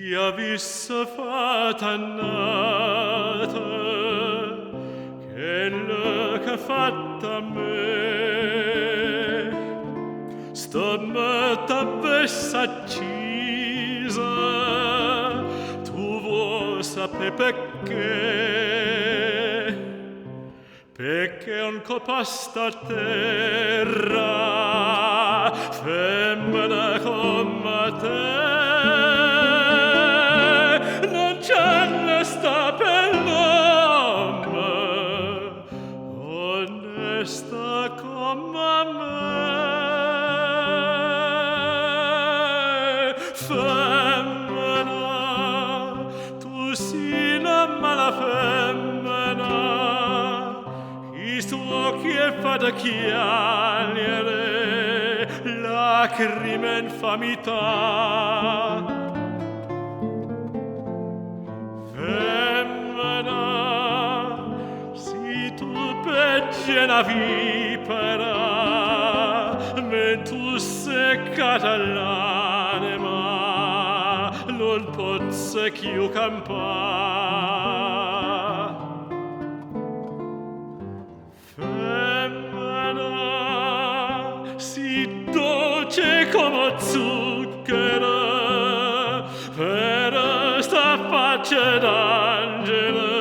Sia vissa fata nata, che l'ha fatta a me, stamata vessa accisa, tu vuoi sapere perché un copasta a terra, femmina come te. Sta per nome, onesta come me. Femmina, tu sei una mala femmina, i tuoi occhi è fatta chiarire lacrime e infamità. Una vipera, mentre seccata l'anima, non posso più campare. Femmina, si dolce come zucchero, per sta faccia d'angelo,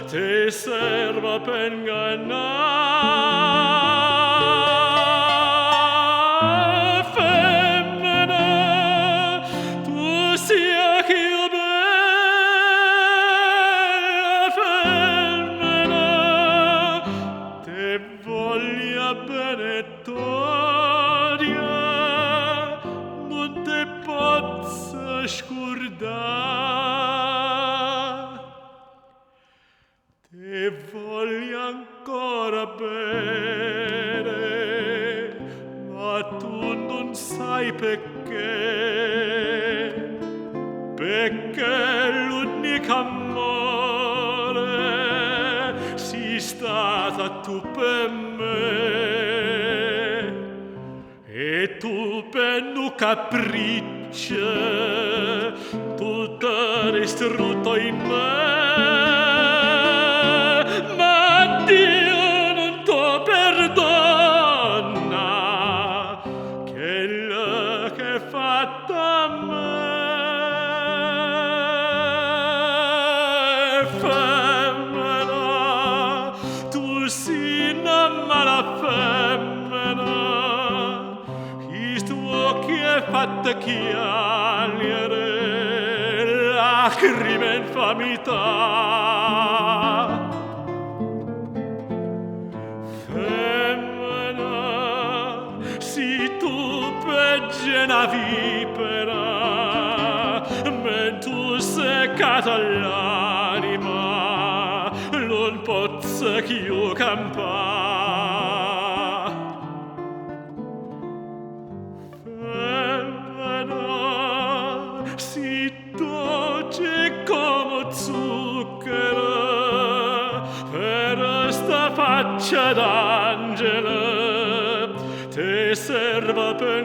ti serva per ingannare. Femmina, tu sia più bella, femmina, te voglia bene toria, non te posso scordare. Te voglio ancora bene, ma tu non sai perché l'unico amore sei stata tu per me, e tu per un capriccio tutto è distrutto in me. Dio non t'ho perdona, quello che hai fatto a me. Femmina, tu sei una mala femmina, i tuoi occhi hai fatto chiarire lacrime e infamità. Si tu pegge una vipera, mentre seccata l'anima, non posso più campare. Femmina, si dolce come zucchero, per sta faccia d'angelo, te serva per